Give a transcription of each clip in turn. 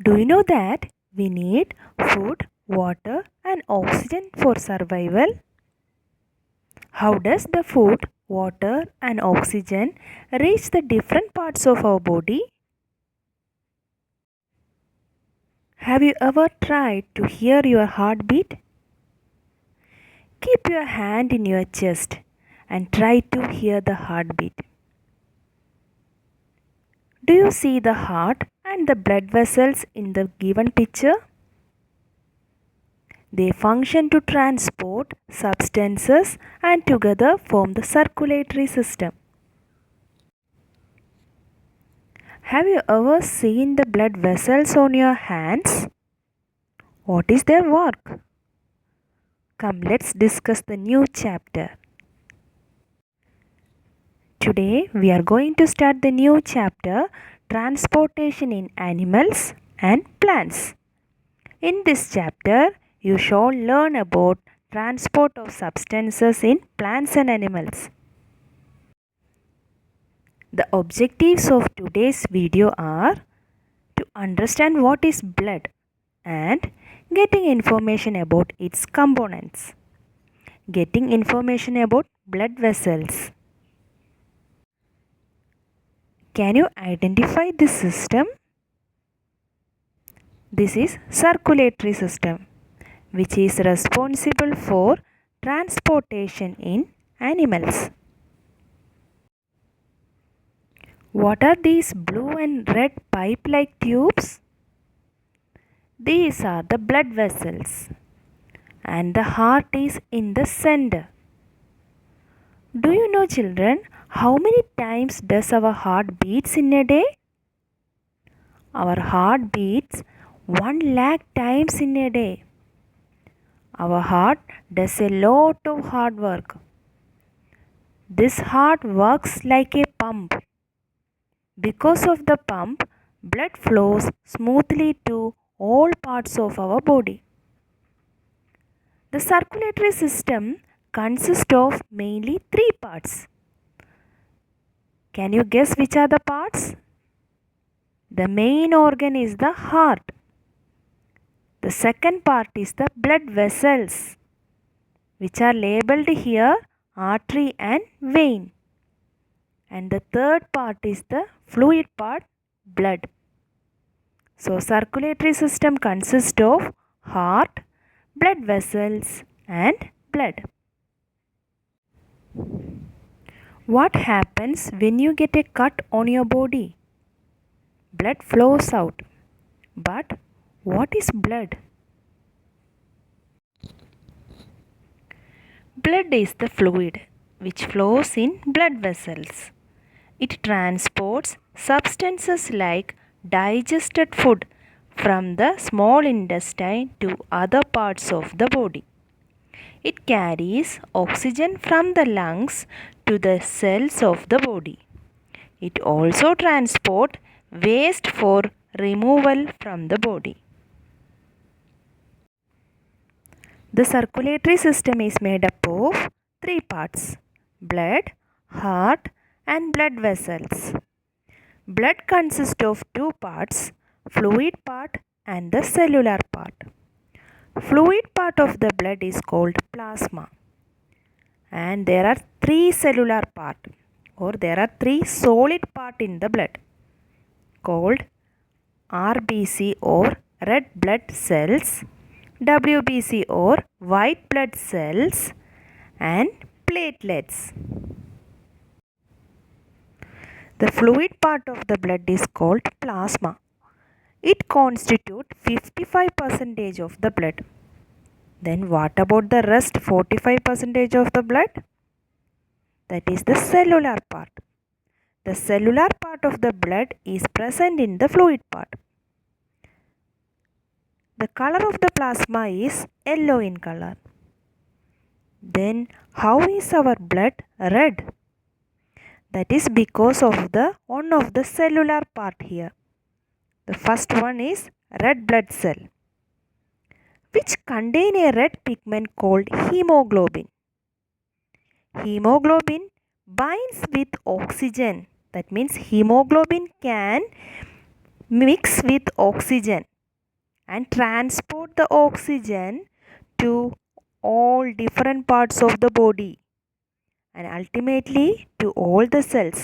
Do you know that we need food, water, and oxygen for survival? How does the food, water, and oxygen reach the different parts of our body? Have you ever tried to hear your heartbeat? Keep your hand in your chest and try to hear the heartbeat. Do you see the heart and the blood vessels in the given picture? They function to transport substances and together form the circulatory system. Have you ever seen the blood vessels on your hands? What is their work? Come, let's discuss the new chapter. Today we are going to start the new chapter, Transportation in Animals and Plants. In this chapter, you shall learn about transport of substances in plants and animals. The objectives of today's video are to understand what is blood and getting information about its components. Getting information about blood vessels. Can you identify this system? This is circulatory system, which is responsible for transportation in animals. What are these blue and red pipe-like tubes? These are the blood vessels, and the heart is in the center. Do you know, children, how many times does our heart beats in a day? Our heart beats 1,00,000 times in a day. Our heart does a lot of hard work. This heart works like a pump. Because of the pump, blood flows smoothly to all parts of our body. The circulatory system consists of mainly 3 parts. Can you guess which are the parts? The main organ is the heart. The second part is the blood vessels, which are labeled here artery and vein. And the third part is the fluid part, blood. So circulatory system consists of heart, blood vessels and blood. What happens when you get a cut on your body? Blood flows out. But what is blood? Blood is the fluid which flows in blood vessels. It transports substances like digested food from the small intestine to other parts of the body. It carries oxygen from the lungs to the cells of the body. It also transports waste for removal from the body. The circulatory system is made up of 3 parts: blood, heart and blood vessels. Blood consists of 2 parts, fluid part and the cellular part. Fluid part of the blood is called plasma. And there are 3 cellular part, or there are 3 solid part in the blood called RBC or red blood cells, WBC or white blood cells and platelets. The fluid part of the blood is called plasma. It constitutes 55% of the blood. Then what about the rest 45% of the blood? That is the cellular part. The cellular part of the blood is present in the fluid part. The color of the plasma is yellow in color. Then how is our blood red? That is because of the one of the cellular part here. The first one is red blood cell, which contain a red pigment called hemoglobin. Hemoglobin binds with oxygen. That means hemoglobin can mix with oxygen and transport the oxygen to all different parts of the body and ultimately to all the cells.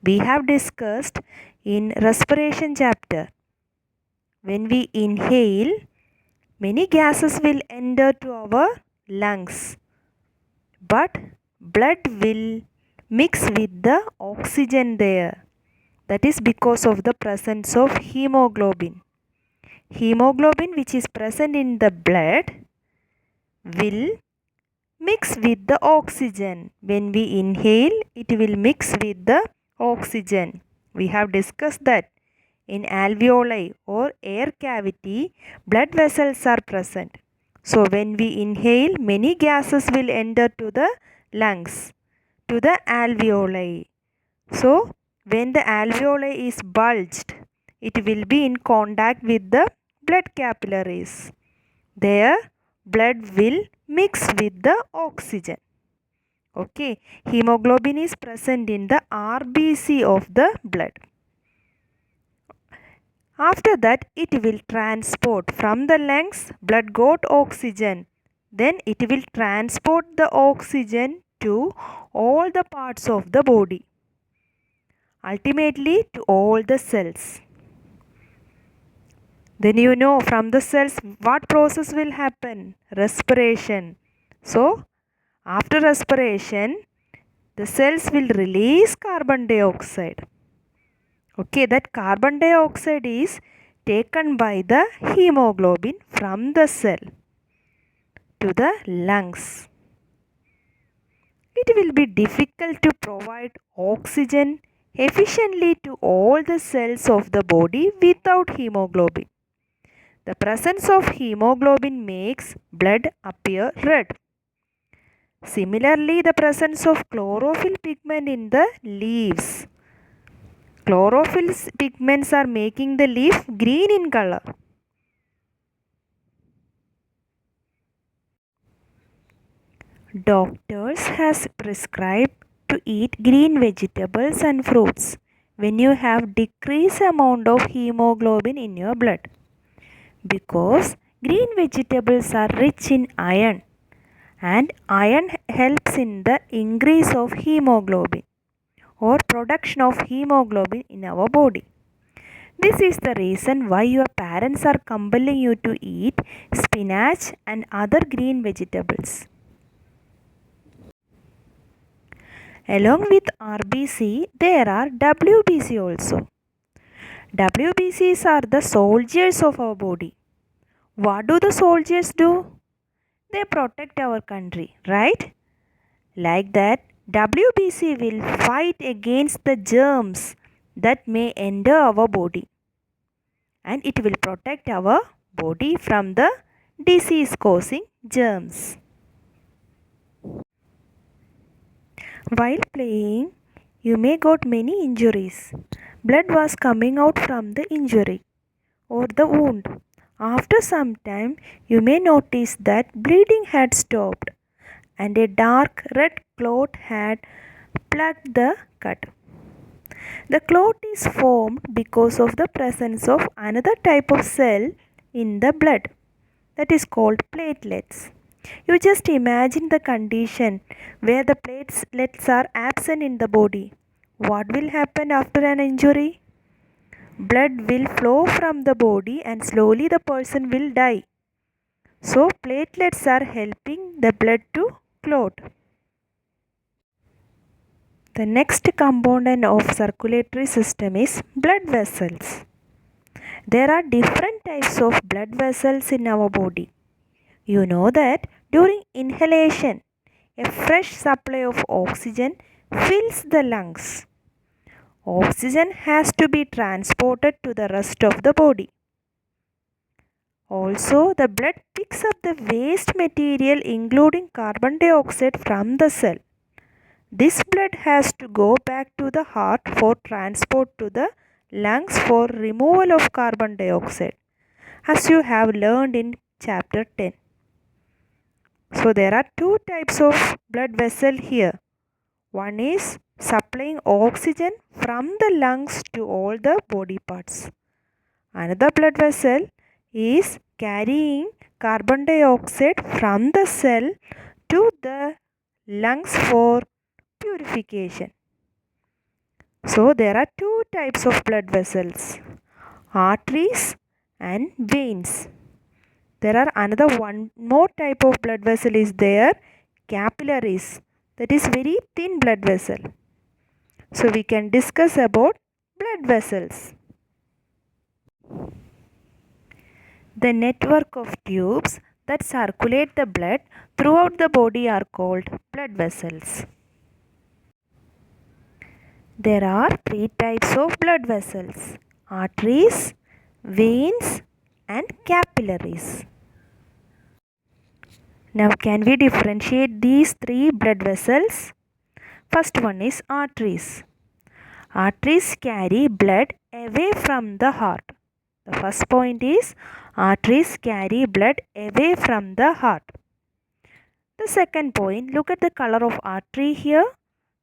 We have discussed in respiration chapter. When we inhale, many gases will enter to our lungs, but blood will mix with the oxygen there. That is because of the presence of hemoglobin. Hemoglobin, which is present in the blood, will mix with the oxygen. When we inhale, it will mix with the oxygen. We have discussed that. In alveoli or air cavity, blood vessels are present. So when we inhale, many gases will enter to the lungs, to the alveoli. So when the alveoli is bulged, it will be in contact with the blood capillaries. There, blood will mix with the oxygen. Okay, hemoglobin is present in the RBC of the blood. After that, it will transport from the lungs, blood got oxygen. Then it will transport the oxygen to all the parts of the body. Ultimately to all the cells. Then you know from the cells what process will happen? Respiration. So after respiration, the cells will release carbon dioxide. Okay, that carbon dioxide is taken by the hemoglobin from the cell to the lungs. It will be difficult to provide oxygen efficiently to all the cells of the body without hemoglobin. The presence of hemoglobin makes blood appear red. Similarly, the presence of chlorophyll pigment in the leaves. Chlorophyll pigments are making the leaf green in color. Doctors has prescribed to eat green vegetables and fruits when you have decreased amount of hemoglobin in your blood, because green vegetables are rich in iron and iron helps in the increase of hemoglobin or production of hemoglobin in our body. This is the reason why your parents are compelling you to eat spinach and other green vegetables. Along with RBC, there are WBC also. WBCs are the soldiers of our body. What do the soldiers do? They protect our country, right? Like that, WBC will fight against the germs that may enter our body, and it will protect our body from the disease causing germs. While playing, you may got many injuries. Blood was coming out from the injury or the wound. After some time, you may notice that bleeding had stopped and a dark red clot had plugged the cut. The clot is formed because of the presence of another type of cell in the blood, that is called platelets. You just imagine the condition where the platelets are absent in the body. What will happen after an injury? Blood will flow from the body and slowly the person will die. So platelets are helping the blood to clot. The next component of circulatory system is blood vessels. There are different types of blood vessels in our body. You know that during inhalation, a fresh supply of oxygen fills the lungs. Oxygen has to be transported to the rest of the body. Also, the blood picks up the waste material including carbon dioxide from the cell. This blood has to go back to the heart for transport to the lungs for removal of carbon dioxide, as you have learned in chapter 10. So there are two types of blood vessel here. One is supplying oxygen from the lungs to all the body parts. Another blood vessel is carrying carbon dioxide from the cell to the lungs for purification. So there are two types of blood vessels, arteries and veins. There are another one more type of blood vessel is there, capillaries. That is very thin blood vessel. So we can discuss about blood vessels. The network of tubes that circulate the blood throughout the body are called blood vessels. There are three types of blood vessels: arteries, veins, and capillaries. Now, can we differentiate these three blood vessels? First one is arteries. Arteries carry blood away from the heart. The first point is arteries carry blood away from the heart. The second point, look at the color of artery here.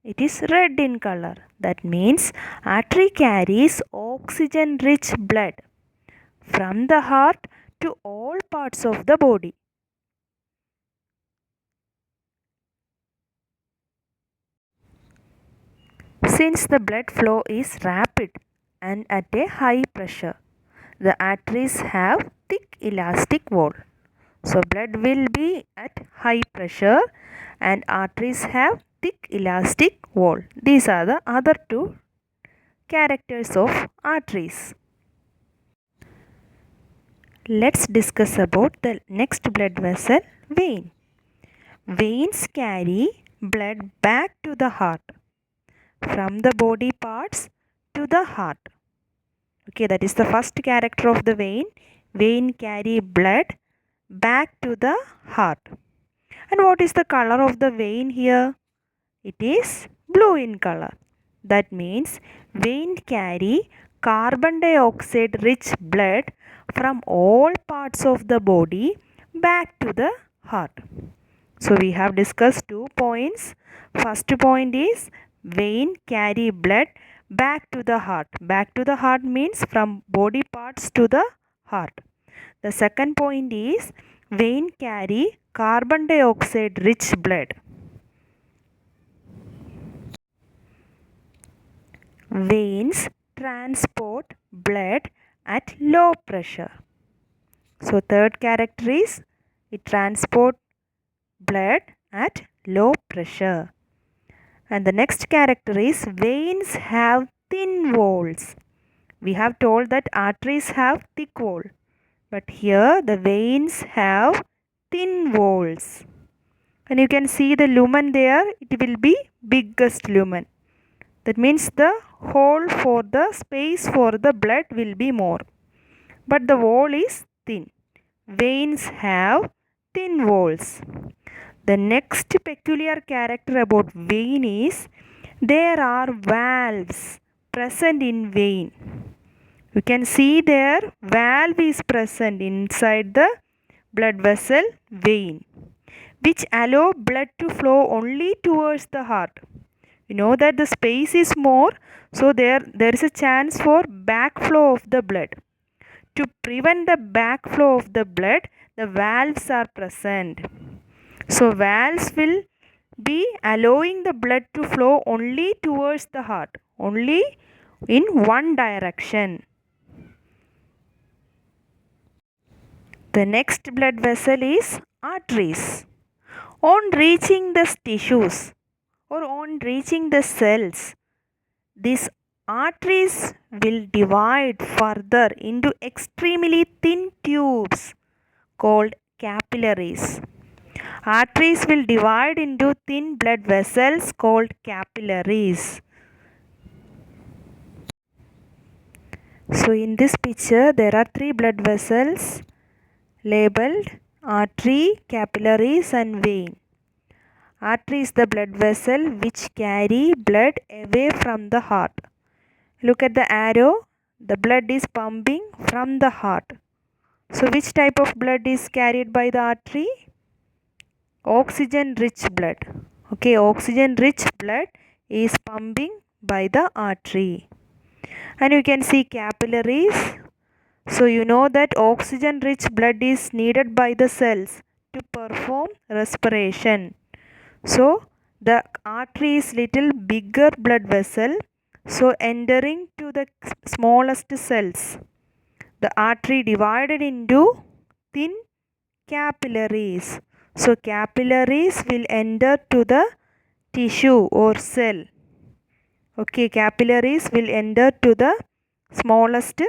It is red in color. That means artery carries oxygen rich blood from the heart to all parts of the body. Since the blood flow is rapid and at a high pressure, the arteries have thick elastic wall. So blood will be at high pressure and arteries have thick elastic wall. These are the other two characters of arteries. Let's discuss about the next blood vessel, vein. Veins carry blood back to the heart from the body parts to the heart. Okay, that is the first character of the vein. Vein carry blood back to the heart. And what is the color of the vein here? It is blue in color. That means vein carry carbon dioxide rich blood from all parts of the body back to the heart. So we have discussed 2 points. First point is vein carry blood back to the heart. Back to the heart means from body parts to the heart. The second point is vein carry carbon dioxide rich blood. Veins transport blood at low pressure. So third character is it transport blood at low pressure. And the next character is veins have thin walls. We have told that arteries have thick wall. But here the veins have thin walls. And you can see the lumen there, it will be biggest lumen. That means the hole for the space for the blood will be more. But the wall is thin. Veins have thin walls. The next peculiar character about vein is there are valves present in vein. You can see there valve is present inside the blood vessel vein, which allow blood to flow only towards the heart. You know that the space is more, so there is a chance for backflow of the blood. To prevent the backflow of the blood, the valves are present. So valves will be allowing the blood to flow only towards the heart, only in one direction. The next blood vessel is arteries. On reaching the tissues or on reaching the cells, these arteries will divide further into extremely thin tubes called capillaries. Arteries will divide into thin blood vessels called capillaries. So in this picture there are three blood vessels labeled artery, capillaries and vein. Artery is the blood vessel which carry blood away from the heart. Look at the arrow. The blood is pumping from the heart. So which type of blood is carried by the artery? Oxygen rich blood. Okay, oxygen rich blood is pumping by the artery. And you can see capillaries. So you know that oxygen rich blood is needed by the cells to perform respiration. So the artery is little bigger blood vessel, so entering to the smallest cells. The artery divided into thin capillaries. So capillaries will enter to the tissue or cell. Okay, capillaries will enter to the smallest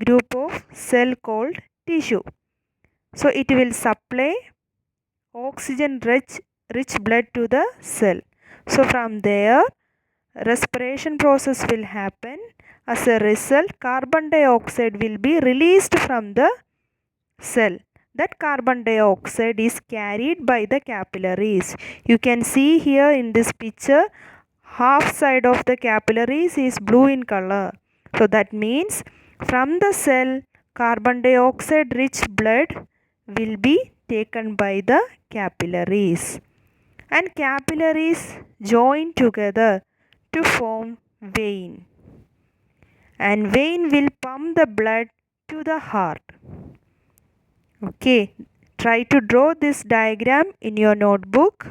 group of cell called tissue. So it will supply oxygen rich blood to the cell. So from there respiration process will happen. As a result, carbon dioxide will be released from the cell. That carbon dioxide is carried by the capillaries. You can see here in this picture, half side of the capillaries is blue in color. So that means from the cell, carbon dioxide rich blood will be taken by the capillaries. And capillaries join together to form vein. And vein will pump the blood to the heart. Okay, try to draw this diagram in your notebook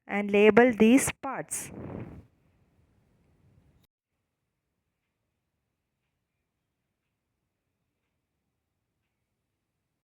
and label these parts.